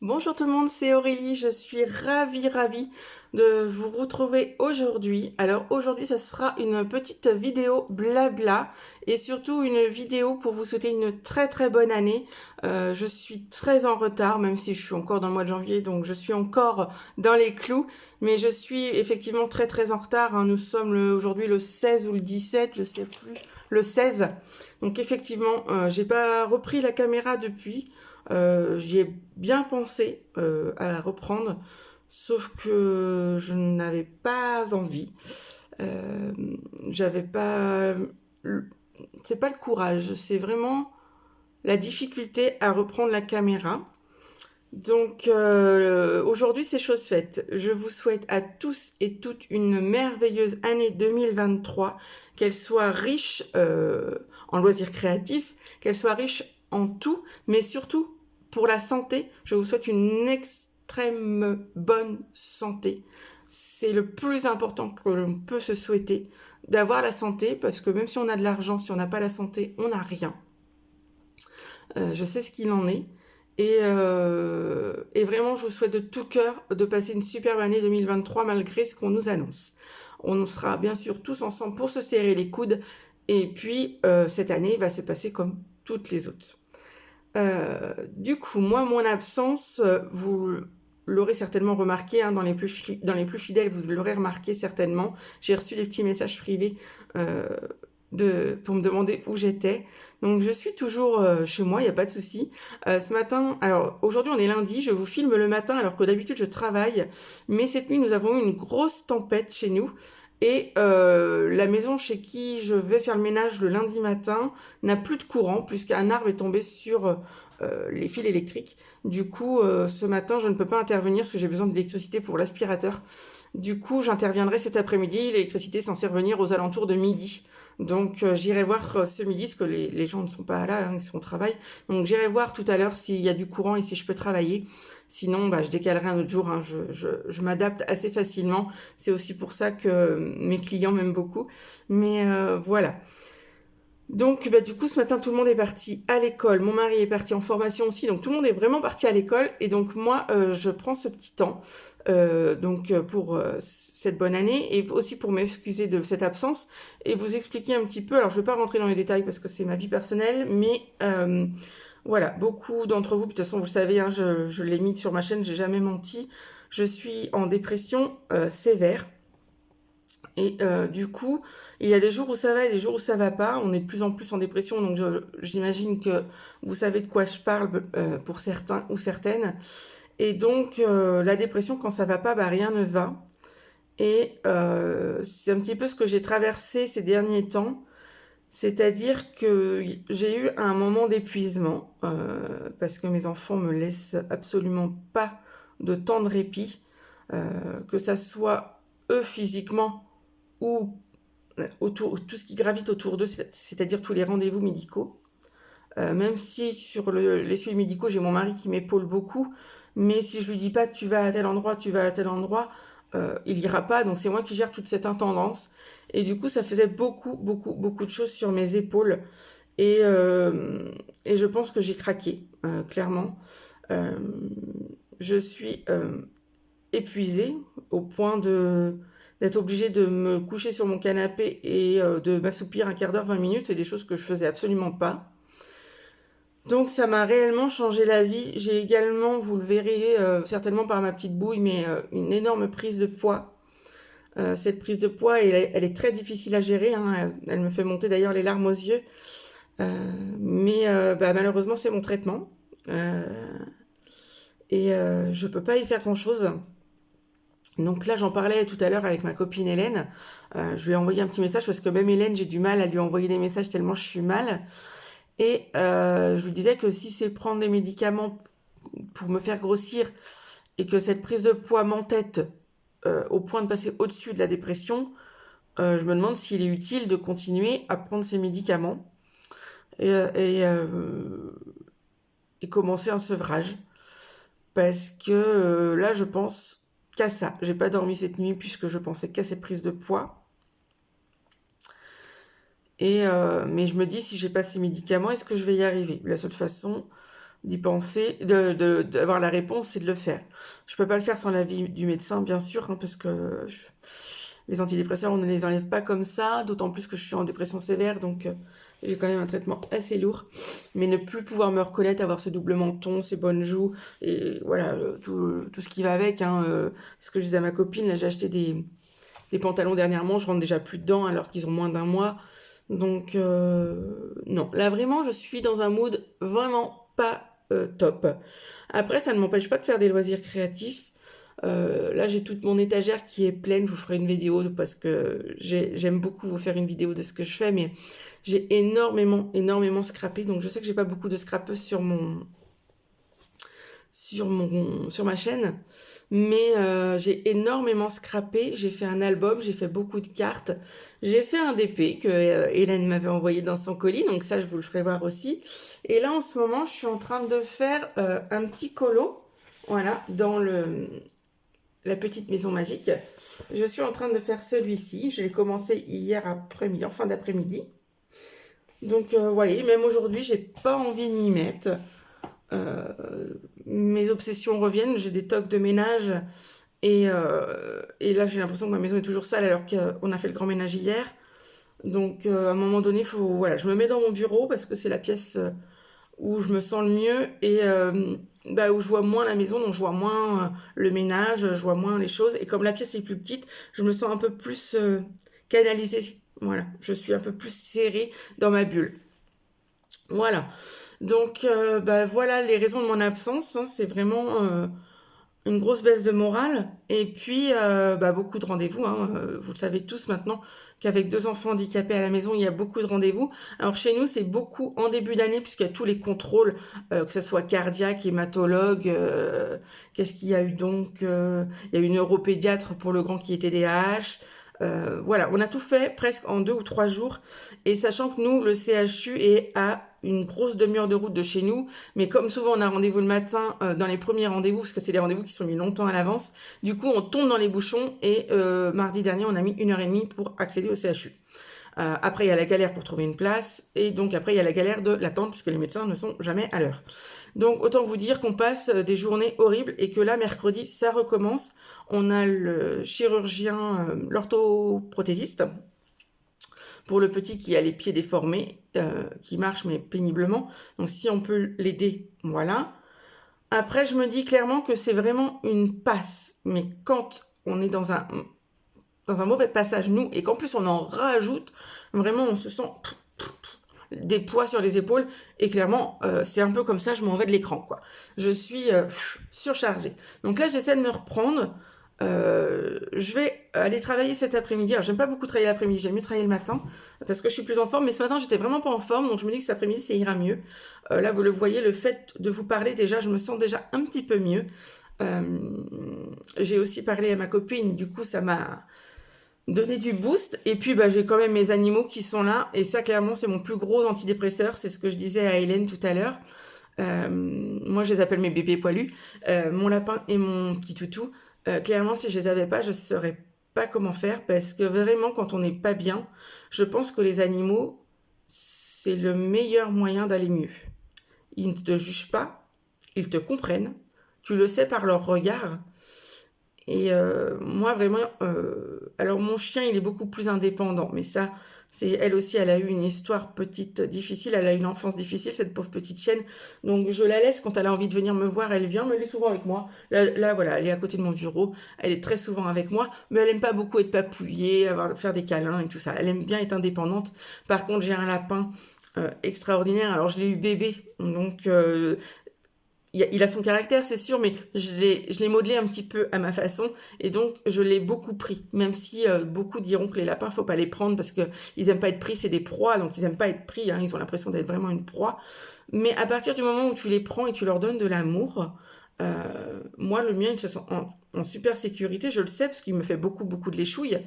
Bonjour tout le monde, c'est Aurélie, je suis ravie de vous retrouver aujourd'hui. Alors aujourd'hui, ça sera une petite vidéo blabla et surtout une vidéo pour vous souhaiter une très bonne année. Je suis très en retard, même si je suis encore dans le mois de janvier, donc je suis encore dans les clous, mais je suis effectivement très en retard, hein. Nous sommes aujourd'hui le 16 ou le 17, je sais plus, le 16. Donc effectivement, j'ai pas repris la caméra depuis. J'y ai bien pensé à la reprendre, sauf que je n'avais pas envie. Euh, J'avais pas. C'est pas le courage, c'est vraiment la difficulté à reprendre la caméra. Donc aujourd'hui c'est chose faite. Je vous souhaite à tous et toutes une merveilleuse année 2023, qu'elle soit riche en loisirs créatifs, qu'elle soit riche en tout, mais surtout pour la santé, je vous souhaite une extrême bonne santé. C'est le plus important que l'on peut se souhaiter, d'avoir la santé, parce que même si on a de l'argent, si on n'a pas la santé, on n'a rien. Je sais ce qu'il en est. Et vraiment, je vous souhaite de tout cœur de passer une superbe année 2023 malgré ce qu'on nous annonce. On sera bien sûr tous ensemble pour se serrer les coudes. Et puis, cette année va se passer comme toutes les autres. Du coup, moi, mon absence, vous l'aurez certainement remarqué, hein, dans les plus fidèles, vous l'aurez remarqué certainement. J'ai reçu des petits messages privés euh, pour me demander où j'étais. Donc je suis toujours chez moi, il n'y a pas de souci. Ce matin, alors aujourd'hui on est lundi, je vous filme le matin alors que d'habitude je travaille, mais cette nuit nous avons eu une grosse tempête chez nous. Et la maison chez qui je vais faire le ménage le lundi matin n'a plus de courant puisqu'un arbre est tombé sur les fils électriques. Du coup, ce matin, je ne peux pas intervenir parce que j'ai besoin d'électricité pour l'aspirateur. Du coup, j'interviendrai cet après-midi. L'électricité est censée revenir aux alentours de midi. Donc j'irai voir ce midi, parce que les gens ne sont pas là, hein, ils sont au travail. Donc j'irai voir tout à l'heure s'il y a du courant et si je peux travailler. Sinon, bah, je décalerai un autre jour, hein. Je m'adapte assez facilement. C'est aussi pour ça que mes clients m'aiment beaucoup. Mais voilà. Donc, bah, du coup, ce matin, tout le monde est parti à l'école. Mon mari est parti en formation aussi. Donc, tout le monde est vraiment parti à l'école. Et donc, moi, je prends ce petit temps pour cette bonne année et aussi pour m'excuser de cette absence et vous expliquer un petit peu. Alors, je ne vais pas rentrer dans les détails parce que c'est ma vie personnelle, mais voilà, beaucoup d'entre vous, de toute façon, vous le savez, hein, je l'ai mis sur ma chaîne, j'ai jamais menti. Je suis en dépression sévère. Et du coup, il y a des jours où ça va et des jours où ça va pas. On est de plus en plus en dépression, donc j'imagine que vous savez de quoi je parle pour certains ou certaines. Et donc, la dépression, quand ça va pas, bah, rien ne va. Et c'est un petit peu ce que j'ai traversé ces derniers temps. C'est-à-dire que j'ai eu un moment d'épuisement, parce que mes enfants me laissent absolument pas de temps de répit, que ça soit eux physiquement ou autour, tout ce qui gravite autour d'eux, c'est-à-dire tous les rendez-vous médicaux. Même si sur les suivis médicaux, j'ai mon mari qui m'épaule beaucoup, mais si je lui dis pas tu vas à tel endroit, tu vas à tel endroit, il ira pas. Donc c'est moi qui gère toute cette intendance. Et du coup, ça faisait beaucoup de choses sur mes épaules. Et, euh, et je pense que j'ai craqué, clairement. Euh, je suis épuisée au point d'être obligée de me coucher sur mon canapé et de m'assoupir un quart d'heure, 20 minutes. C'est des choses que je faisais absolument pas. Donc ça m'a réellement changé la vie. J'ai également, vous le verrez certainement par ma petite bouille, mais une énorme prise de poids. Cette prise de poids, elle est très difficile à gérer, hein. Elle me fait monter d'ailleurs les larmes aux yeux. Mais bah, malheureusement, c'est mon traitement. Euh, je peux pas y faire grand-chose. Donc là, j'en parlais tout à l'heure avec ma copine Hélène. Je lui ai envoyé un petit message parce que même Hélène, j'ai du mal à lui envoyer des messages tellement je suis mal. Et je lui disais que si c'est prendre des médicaments pour me faire grossir et que cette prise de poids m'entête au point de passer au-dessus de la dépression, je me demande s'il est utile de continuer à prendre ces médicaments et, euh, et, euh, et commencer un sevrage. Parce que là, je pense qu'à ça. J'ai pas dormi cette nuit puisque je pensais qu'à cette prise de poids. Mais je me dis, si j'ai pas ces médicaments, est-ce que je vais y arriver? La seule façon d'y penser, d'avoir la réponse, c'est de le faire. Je peux pas le faire sans l'avis du médecin, bien sûr, hein, parce que les antidépresseurs, on ne les enlève pas comme ça, d'autant plus que je suis en dépression sévère, donc j'ai quand même un traitement assez lourd. Mais ne plus pouvoir me reconnaître, avoir ce double menton, ces bonnes joues, et voilà, tout ce qui va avec. Hein, ce que je disais à ma copine, là j'ai acheté des pantalons dernièrement, je rentre déjà plus dedans alors qu'ils ont moins d'un mois. Donc non, là vraiment je suis dans un mood vraiment pas top. Après ça ne m'empêche pas de faire des loisirs créatifs. Là j'ai toute mon étagère qui est pleine, je vous ferai une vidéo parce que j'aime beaucoup vous faire une vidéo de ce que je fais, mais j'ai énormément scrappé, donc je sais que j'ai pas beaucoup de scrappeuses sur ma chaîne, mais j'ai énormément scrappé, j'ai fait un album, j'ai fait beaucoup de cartes, j'ai fait un DP que Hélène m'avait envoyé dans son colis, donc ça je vous le ferai voir aussi. Et là en ce moment je suis en train de faire un petit colo, voilà, dans la petite maison magique. Je suis en train de faire celui-ci, je l'ai commencé hier après-midi, en fin d'après-midi. Donc vous voyez, même aujourd'hui j'ai pas envie de m'y mettre. Mes obsessions reviennent, j'ai des tocs de ménage et là j'ai l'impression que ma maison est toujours sale alors qu'on a fait le grand ménage hier. Donc à un moment donné, voilà, je me mets dans mon bureau parce que c'est la pièce où je me sens le mieux et où je vois moins la maison, donc je vois moins le ménage, je vois moins les choses. Et comme la pièce est plus petite, je me sens un peu plus canalisée. Voilà, je suis un peu plus serrée dans ma bulle. Voilà. Donc voilà les raisons de mon absence. Hein, c'est vraiment une grosse baisse de morale et puis beaucoup de rendez-vous. Hein. Vous le savez tous maintenant qu'avec 2 enfants handicapés à la maison, il y a beaucoup de rendez-vous. Alors chez nous, c'est beaucoup en début d'année puisqu'il y a tous les contrôles, que ce soit cardiaque, hématologue. Qu'est-ce qu'il y a eu donc il y a eu une neuropédiatre pour le grand qui est TDAH. Voilà, on a tout fait presque en 2 ou 3 jours. Et sachant que nous, le CHU est à une grosse demi-heure de route de chez nous, mais comme souvent on a rendez-vous le matin dans les premiers rendez-vous, parce que c'est des rendez-vous qui sont mis longtemps à l'avance, du coup on tombe dans les bouchons et mardi dernier on a mis 1h30 pour accéder au CHU. Après il y a la galère pour trouver une place, et donc après il y a la galère de l'attente, puisque les médecins ne sont jamais à l'heure. Donc autant vous dire qu'on passe des journées horribles, et que là mercredi ça recommence. On a le chirurgien, l'orthoprothésiste, pour le petit qui a les pieds déformés, qui marche mais péniblement. Donc si on peut l'aider, voilà. Après, je me dis clairement que c'est vraiment une passe. Mais quand on est dans un mauvais passage, nous, et qu'en plus on en rajoute, vraiment on se sent des poids sur les épaules. Et clairement, c'est un peu comme ça, je m'en vais de l'écran, quoi. Je suis surchargée. Donc là, j'essaie de me reprendre. Je vais aller travailler cet après-midi. Alors j'aime pas beaucoup travailler l'après-midi, j'aime mieux travailler le matin parce que je suis plus en forme, mais ce matin j'étais vraiment pas en forme, donc je me dis que cet après-midi ça ira mieux. Là vous le voyez, le fait de vous parler déjà, je me sens déjà un petit peu mieux. J'ai aussi parlé à ma copine, du coup ça m'a donné du boost. Et puis j'ai quand même mes animaux qui sont là, et ça clairement c'est mon plus gros antidépresseur, c'est ce que je disais à Hélène tout à l'heure. Moi je les appelle mes bébés poilus, mon lapin et mon petit toutou. Clairement, si je les avais pas, je saurais pas comment faire, parce que vraiment, quand on n'est pas bien, je pense que les animaux, c'est le meilleur moyen d'aller mieux. Ils ne te jugent pas, ils te comprennent, tu le sais par leur regard. Et moi, vraiment, alors mon chien, il est beaucoup plus indépendant, mais ça, elle aussi, elle a eu une histoire petite difficile, elle a eu une enfance difficile, cette pauvre petite chienne. Donc je la laisse, quand elle a envie de venir me voir, elle vient, mais elle est souvent avec moi. Là, voilà, elle est à côté de mon bureau, elle est très souvent avec moi, mais elle aime pas beaucoup être papouillée, faire des câlins et tout ça. Elle aime bien être indépendante. Par contre, j'ai un lapin extraordinaire. Alors je l'ai eu bébé, donc il a son caractère, c'est sûr, mais je l'ai modelé un petit peu à ma façon, et donc je l'ai beaucoup pris, même si beaucoup diront que les lapins, faut pas les prendre parce que ils aiment pas être pris, c'est des proies, donc ils aiment pas être pris, hein, ils ont l'impression d'être vraiment une proie. Mais à partir du moment où tu les prends et tu leur donnes de l'amour, moi le mien il se sent en super sécurité, je le sais parce qu'il me fait beaucoup de léchouilles.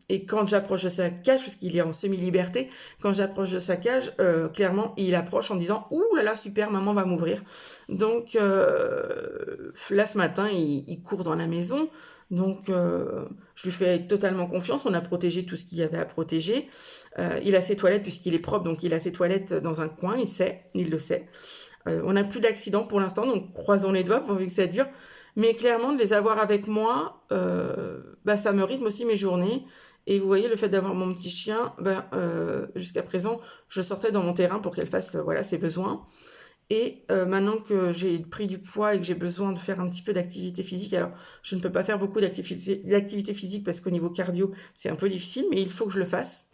Et quand j'approche de sa cage, parce qu'il est en semi-liberté, quand j'approche de sa cage, clairement, il approche en disant « Ouh là là, super, maman va m'ouvrir ». Donc là, ce matin, il court dans la maison. Donc je lui fais totalement confiance. On a protégé tout ce qu'il y avait à protéger. Il a ses toilettes, puisqu'il est propre, donc il a ses toilettes dans un coin, il le sait. On n'a plus d'accidents pour l'instant, donc croisons les doigts pourvu que ça dure. Mais clairement, de les avoir avec moi, ça me rythme aussi mes journées. Et vous voyez, le fait d'avoir mon petit chien, jusqu'à présent, je sortais dans mon terrain pour qu'elle fasse ses besoins. Et maintenant que j'ai pris du poids et que j'ai besoin de faire un petit peu d'activité physique, alors je ne peux pas faire beaucoup d'activité physique parce qu'au niveau cardio, c'est un peu difficile, mais il faut que je le fasse.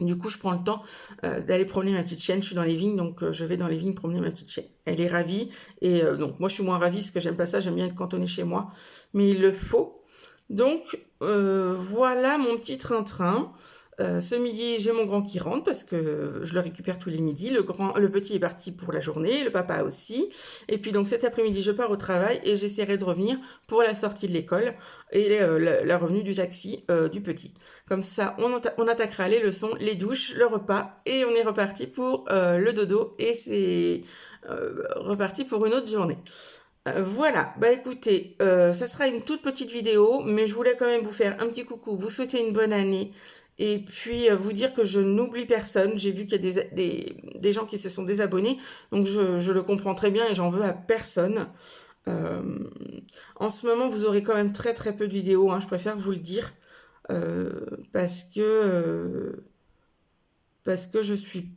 Du coup, je prends le temps d'aller promener ma petite chienne. Je suis dans les vignes, donc je vais dans les vignes promener ma petite chienne. Elle est ravie. Et donc, moi, je suis moins ravie parce que j'aime pas ça. J'aime bien être cantonnée chez moi. Mais il le faut. Donc, voilà mon petit train-train. Ce midi, j'ai mon grand qui rentre parce que je le récupère tous les midis. Le petit est parti pour la journée, le papa aussi. Et puis donc cet après-midi, je pars au travail et j'essaierai de revenir pour la sortie de l'école et la revenue du taxi du petit. Comme ça, on attaquera les leçons, les douches, le repas et on est reparti pour le dodo et c'est reparti pour une autre journée. Voilà, écoutez, ça sera une toute petite vidéo, mais je voulais quand même vous faire un petit coucou, vous souhaiter une bonne année, et puis vous dire que je n'oublie personne. J'ai vu qu'il y a des gens qui se sont désabonnés, donc je le comprends très bien et j'en veux à personne. En ce moment, vous aurez quand même très très peu de vidéos, hein, je préfère vous le dire, parce que je suis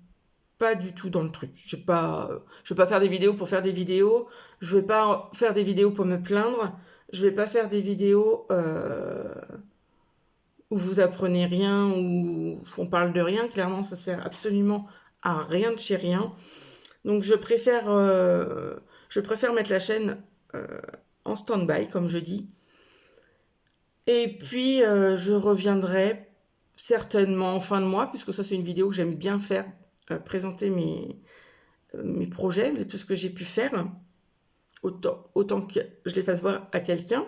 pas du tout dans le truc. Je vais pas faire des vidéos pour faire des vidéos. Je vais pas faire des vidéos pour me plaindre. Je vais pas faire des vidéos où vous apprenez rien, où on parle de rien. Clairement, ça sert absolument à rien de chez rien. Donc je préfère mettre la chaîne en stand-by, comme je dis. Et puis je reviendrai certainement en fin de mois, puisque ça c'est une vidéo que j'aime bien faire, présenter mes projets, tout ce que j'ai pu faire, autant que je les fasse voir à quelqu'un.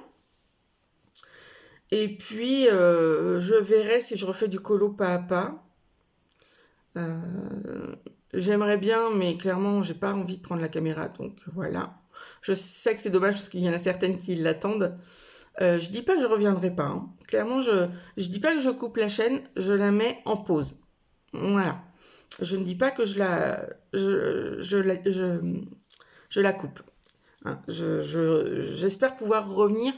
Et puis, je verrai si je refais du colo pas à pas. J'aimerais bien, mais clairement, j'ai pas envie de prendre la caméra, donc voilà. Je sais que c'est dommage parce qu'il y en a certaines qui l'attendent. Je dis pas que je reviendrai pas, hein. Clairement, je dis pas que je coupe la chaîne, je la mets en pause. Voilà. Je ne dis pas que je la coupe. Hein. J'espère pouvoir revenir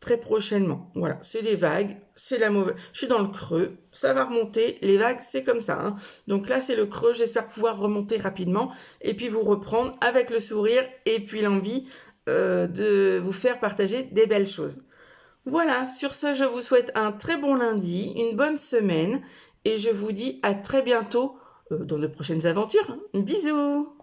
très prochainement. Voilà, c'est des vagues, c'est la mauvaise. Je suis dans le creux, ça va remonter. Les vagues, c'est comme ça. Hein. Donc là, c'est le creux. J'espère pouvoir remonter rapidement et puis vous reprendre avec le sourire et puis l'envie de vous faire partager des belles choses. Voilà, sur ce, je vous souhaite un très bon lundi, une bonne semaine et je vous dis à très bientôt dans de prochaines aventures. Bisous!